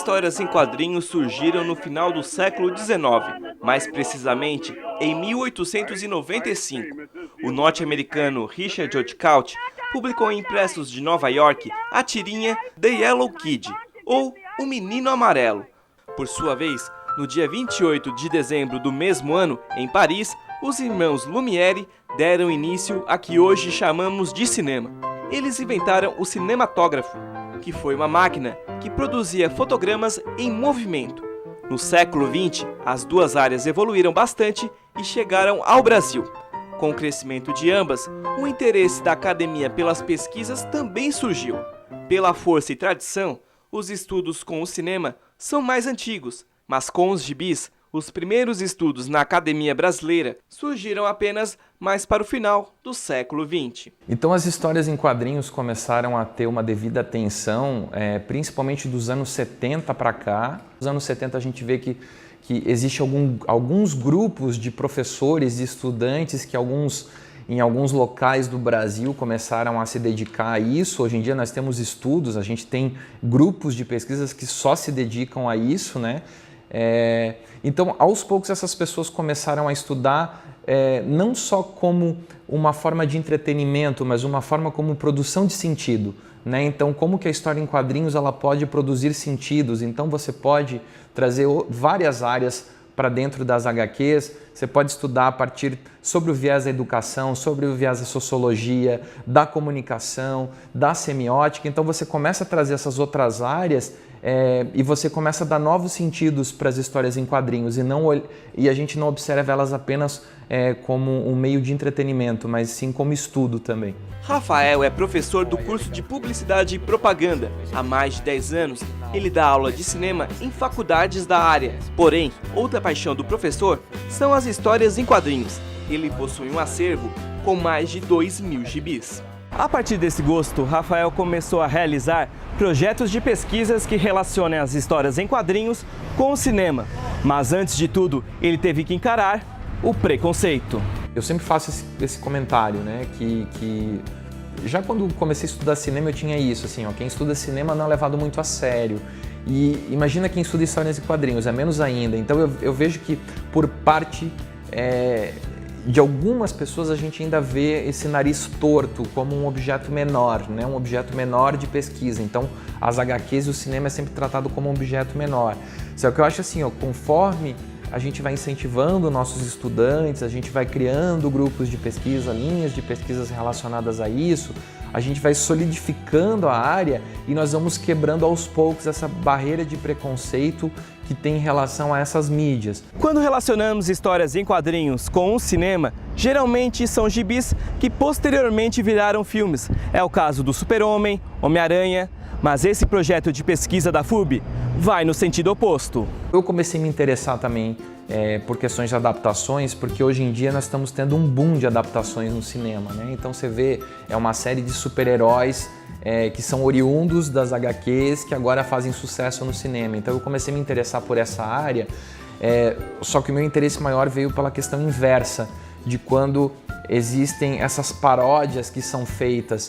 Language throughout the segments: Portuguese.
histórias em quadrinhos surgiram no final do século XIX, mais precisamente em 1895. O norte-americano Richard Outcault publicou em impressos de Nova York a tirinha The Yellow Kid, ou O Menino Amarelo. Por sua vez, no dia 28 de dezembro do mesmo ano, em Paris, os irmãos Lumière deram início a que hoje chamamos de cinema. Eles inventaram o cinematógrafo, que foi uma máquina que produzia fotogramas em movimento. No século XX, as duas áreas evoluíram bastante e chegaram ao Brasil. Com o crescimento de ambas, o interesse da academia pelas pesquisas também surgiu. Pela força e tradição, os estudos com o cinema são mais antigos, mas com os gibis, os primeiros estudos na academia brasileira surgiram apenas mais para o final do século XX. Então as histórias em quadrinhos começaram a ter uma devida atenção, principalmente dos anos 70 para cá. Nos anos 70 a gente vê que existe alguns grupos de professores e estudantes que em alguns locais do Brasil começaram a se dedicar a isso. Hoje em dia nós temos estudos, a gente tem grupos de pesquisas que só se dedicam a isso, né? Então, aos poucos, essas pessoas começaram a estudar não só como uma forma de entretenimento, mas uma forma como produção de sentido, né? Então, como que a história em quadrinhos ela pode produzir sentidos? Então, você pode trazer várias áreas para dentro das HQs, você pode estudar a partir sobre o viés da educação, sobre o viés da sociologia, da comunicação, da semiótica. Então, você começa a trazer essas outras áreas e você começa a dar novos sentidos para as histórias em quadrinhos e a gente não observa elas apenas como um meio de entretenimento, mas sim como estudo também. Rafael é professor do curso de Publicidade e Propaganda. Há mais de 10 anos, ele dá aula de cinema em faculdades da área. Porém, outra paixão do professor são as histórias em quadrinhos. Ele possui um acervo com mais de 2.000 gibis. A partir desse gosto, Rafael começou a realizar projetos de pesquisas que relacionem as histórias em quadrinhos com o cinema. Mas antes de tudo, ele teve que encarar o preconceito. Eu sempre faço esse comentário, né, que já quando comecei a estudar cinema eu tinha isso, assim, quem estuda cinema não é levado muito a sério. E imagina quem estuda histórias em quadrinhos, é menos ainda. Então eu vejo que por parte de algumas pessoas a gente ainda vê esse nariz torto como um objeto menor, né? Um objeto menor de pesquisa. Então as HQs e o cinema é sempre tratado como um objeto menor. Só que eu acho assim, conforme a gente vai incentivando nossos estudantes, a gente vai criando grupos de pesquisa, linhas de pesquisas relacionadas a isso, a gente vai solidificando a área e nós vamos quebrando aos poucos essa barreira de preconceito que tem em relação a essas mídias. Quando relacionamos histórias em quadrinhos com o cinema, geralmente são gibis que posteriormente viraram filmes. É o caso do Super-Homem, Homem-Aranha, mas esse projeto de pesquisa da FURB vai no sentido oposto. Eu comecei a me interessar também por questões de adaptações, porque hoje em dia nós estamos tendo um boom de adaptações no cinema, né? Então você vê, uma série de super-heróis que são oriundos das HQs que agora fazem sucesso no cinema. Então eu comecei a me interessar por essa área, só que o meu interesse maior veio pela questão inversa, de quando existem essas paródias que são feitas,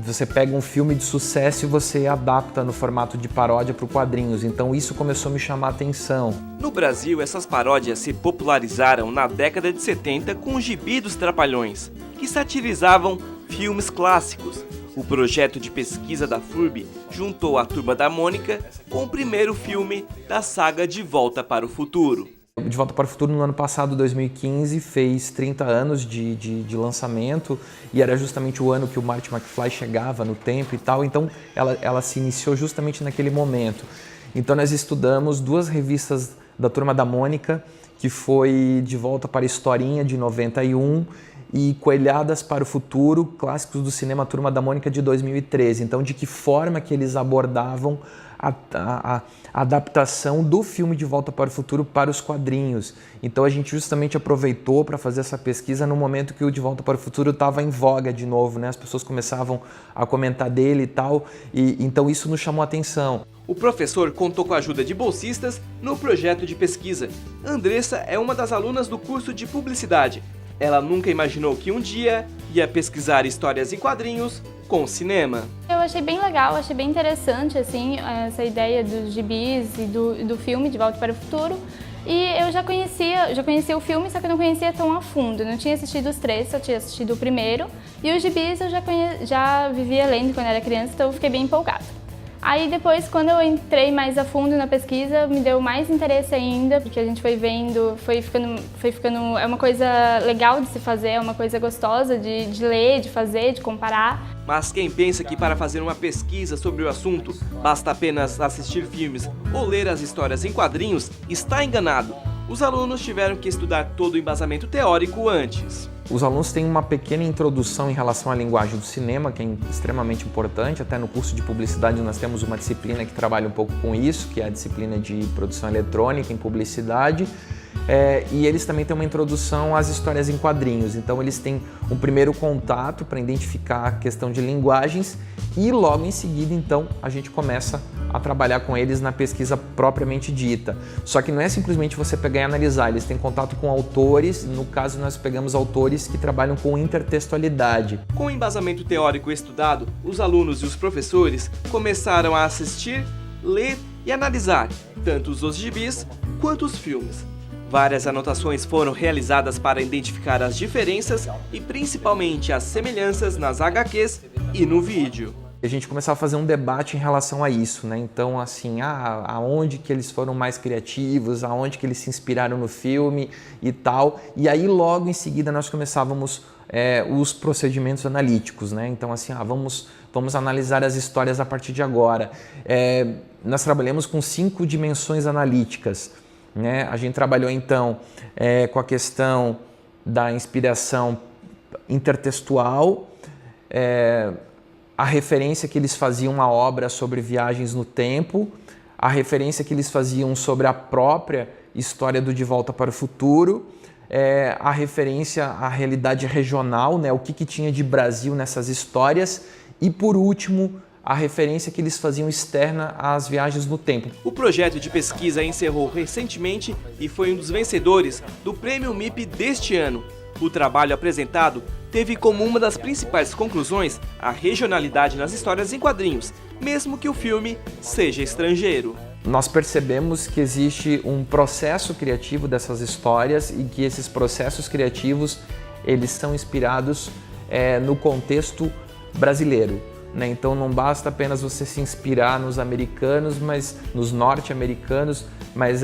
você pega um filme de sucesso e você adapta no formato de paródia para os quadrinhos. Então isso começou a me chamar a atenção. No Brasil, essas paródias se popularizaram na década de 70 com o Gibi dos Trapalhões, que satirizavam filmes clássicos. O projeto de pesquisa da FURB juntou a Turma da Mônica com o primeiro filme da saga De Volta para o Futuro. De Volta para o Futuro, no ano passado, 2015, fez 30 anos de lançamento e era justamente o ano que o Marty McFly chegava no tempo e tal, então ela se iniciou justamente naquele momento. Então nós estudamos duas revistas da Turma da Mônica, que foi De Volta para a Historinha, de 91, e Coelhadas para o Futuro, clássicos do cinema Turma da Mônica, de 2013. Então, de que forma que eles abordavam a adaptação do filme De Volta para o Futuro para os quadrinhos. Então a gente justamente aproveitou para fazer essa pesquisa no momento que o De Volta para o Futuro estava em voga de novo, né? As pessoas começavam a comentar dele e tal, e então isso nos chamou a atenção. O professor contou com a ajuda de bolsistas no projeto de pesquisa. Andressa é uma das alunas do curso de Publicidade. Ela nunca imaginou que um dia ia pesquisar histórias em quadrinhos com o cinema. Eu achei bem legal, achei bem interessante assim, essa ideia dos gibis e do filme De Volta para o Futuro. E eu já conhecia o filme, só que eu não conhecia tão a fundo. Eu não tinha assistido os três, só tinha assistido o primeiro. E os gibis eu já vivia lendo quando era criança, então eu fiquei bem empolgada. Aí depois, quando eu entrei mais a fundo na pesquisa, me deu mais interesse ainda, porque a gente foi vendo, foi ficando, é uma coisa legal de se fazer, é uma coisa gostosa de ler, de fazer, de comparar. Mas quem pensa que para fazer uma pesquisa sobre o assunto basta apenas assistir filmes ou ler as histórias em quadrinhos, está enganado. Os alunos tiveram que estudar todo o embasamento teórico antes. Os alunos têm uma pequena introdução em relação à linguagem do cinema, que é extremamente importante. Até no curso de publicidade nós temos uma disciplina que trabalha um pouco com isso, que é a disciplina de produção eletrônica em publicidade. E eles também têm uma introdução às histórias em quadrinhos. Então eles têm um primeiro contato para identificar a questão de linguagens e logo em seguida, então, a gente começa a trabalhar com eles na pesquisa propriamente dita. Só que não é simplesmente você pegar e analisar, eles têm contato com autores, no caso nós pegamos autores que trabalham com intertextualidade. Com o embasamento teórico estudado, os alunos e os professores começaram a assistir, ler e analisar tanto os gibis quanto os filmes. Várias anotações foram realizadas para identificar as diferenças e principalmente as semelhanças nas HQs e no vídeo. A gente começava a fazer um debate em relação a isso, né? Então, assim, aonde que eles foram mais criativos, aonde que eles se inspiraram no filme e tal. E aí, logo em seguida, nós começávamos os procedimentos analíticos, né? Então, assim, vamos analisar as histórias a partir de agora. Nós trabalhamos com 5 dimensões analíticas, né? A gente trabalhou, então, com a questão da inspiração intertextual, a referência que eles faziam à obra sobre viagens no tempo, a referência que eles faziam sobre a própria história do De Volta para o Futuro, a referência à realidade regional, né, o que tinha de Brasil nessas histórias, e por último, a referência que eles faziam externa às viagens no tempo. O projeto de pesquisa encerrou recentemente e foi um dos vencedores do Prêmio MIP deste ano. O trabalho apresentado teve como uma das principais conclusões a regionalidade nas histórias em quadrinhos, mesmo que o filme seja estrangeiro. Nós percebemos que existe um processo criativo dessas histórias e que esses processos criativos eles são inspirados no contexto brasileiro. Então não basta apenas você se inspirar nos americanos, mas nos norte-americanos, mas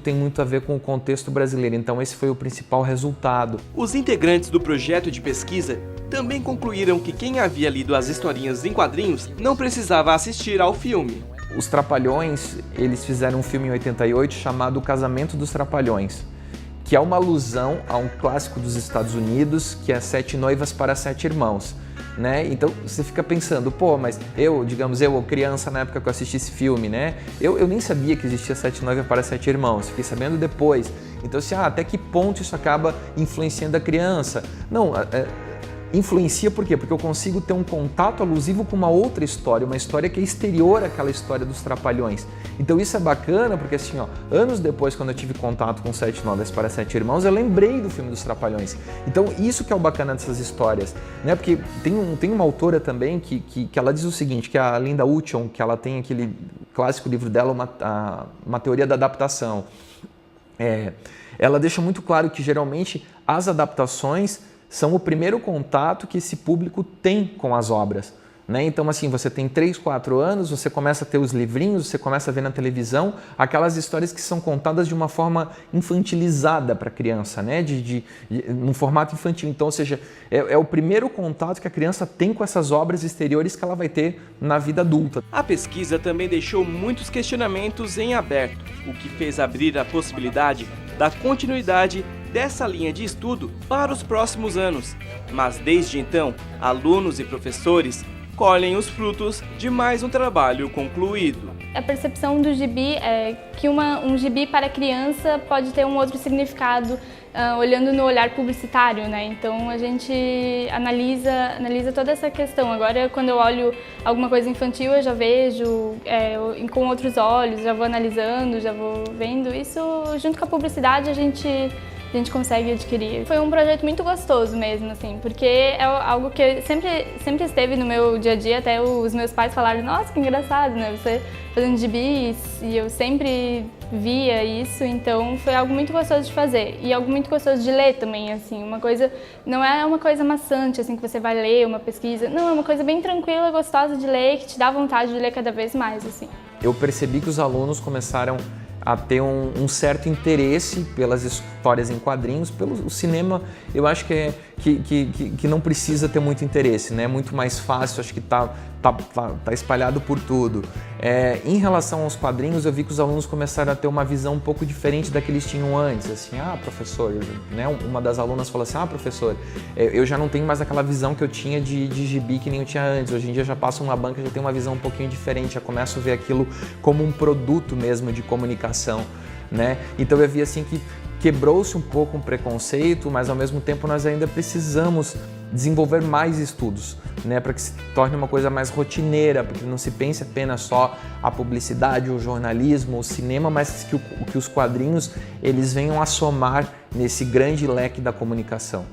tem muito a ver com o contexto brasileiro. Então esse foi o principal resultado. Os integrantes do projeto de pesquisa também concluíram que quem havia lido as historinhas em quadrinhos não precisava assistir ao filme. Os Trapalhões, eles fizeram um filme em 88 chamado O Casamento dos Trapalhões, que é uma alusão a um clássico dos Estados Unidos, que é Sete Noivas para Sete Irmãos. Né? Então você fica pensando, mas eu criança na época que eu assisti esse filme, né? Eu nem sabia que existia Sete Noivas para Sete Irmãos, fiquei sabendo depois. Então assim, até que ponto isso acaba influenciando a criança? Não, influencia por quê? Porque eu consigo ter um contato alusivo com uma outra história, uma história que é exterior àquela história dos Trapalhões. Então isso é bacana porque assim, anos depois, quando eu tive contato com Sete Noivas para Sete Irmãos, eu lembrei do filme dos Trapalhões. Então isso que é o bacana dessas histórias, né? Porque tem uma autora também que ela diz o seguinte, que é a Linda Uchon, que ela tem aquele clássico livro dela, uma teoria da adaptação. Ela deixa muito claro que geralmente as adaptações são o primeiro contato que esse público tem com as obras. Né? Então, assim, você tem 3, 4 anos, você começa a ter os livrinhos, você começa a ver na televisão aquelas histórias que são contadas de uma forma infantilizada para a criança, né? Num formato infantil. Então, ou seja, é o primeiro contato que a criança tem com essas obras exteriores que ela vai ter na vida adulta. A pesquisa também deixou muitos questionamentos em aberto, o que fez abrir a possibilidade da continuidade dessa linha de estudo para os próximos anos. Mas desde então, alunos e professores colhem os frutos de mais um trabalho concluído. A percepção do gibi é que um gibi para criança pode ter um outro significado, olhando no olhar publicitário, né? Então a gente analisa toda essa questão. Agora, quando eu olho alguma coisa infantil, eu já vejo com outros olhos, já vou analisando, já vou vendo. Isso, junto com a publicidade, a gente a gente consegue adquirir. Foi um projeto muito gostoso mesmo, assim, porque é algo que sempre esteve no meu dia a dia, até os meus pais falaram, nossa, que engraçado, né, você fazendo gibis, e eu sempre via isso, então foi algo muito gostoso de fazer e algo muito gostoso de ler também, assim, uma coisa, não é uma coisa maçante, assim, que você vai ler uma pesquisa, não, é uma coisa bem tranquila, gostosa de ler, que te dá vontade de ler cada vez mais, assim. Eu percebi que os alunos começaram a ter um certo interesse pelas histórias em quadrinhos, pelo cinema. Eu acho que não precisa ter muito interesse, né? É muito mais fácil, acho que tá espalhado por tudo. Em relação aos quadrinhos, eu vi que os alunos começaram a ter uma visão um pouco diferente da que eles tinham antes, assim, professor, né? Uma das alunas falou assim, professor, eu já não tenho mais aquela visão que eu tinha de gibi que nem eu tinha antes, hoje em dia já passo numa banca, já tenho uma visão um pouquinho diferente, já começo a ver aquilo como um produto mesmo de comunicação, né? Então eu vi assim que quebrou-se um pouco um preconceito, mas ao mesmo tempo nós ainda precisamos desenvolver mais estudos, né, para que se torne uma coisa mais rotineira, para que não se pense apenas só a publicidade, o jornalismo, o cinema, mas que os quadrinhos eles venham a somar nesse grande leque da comunicação.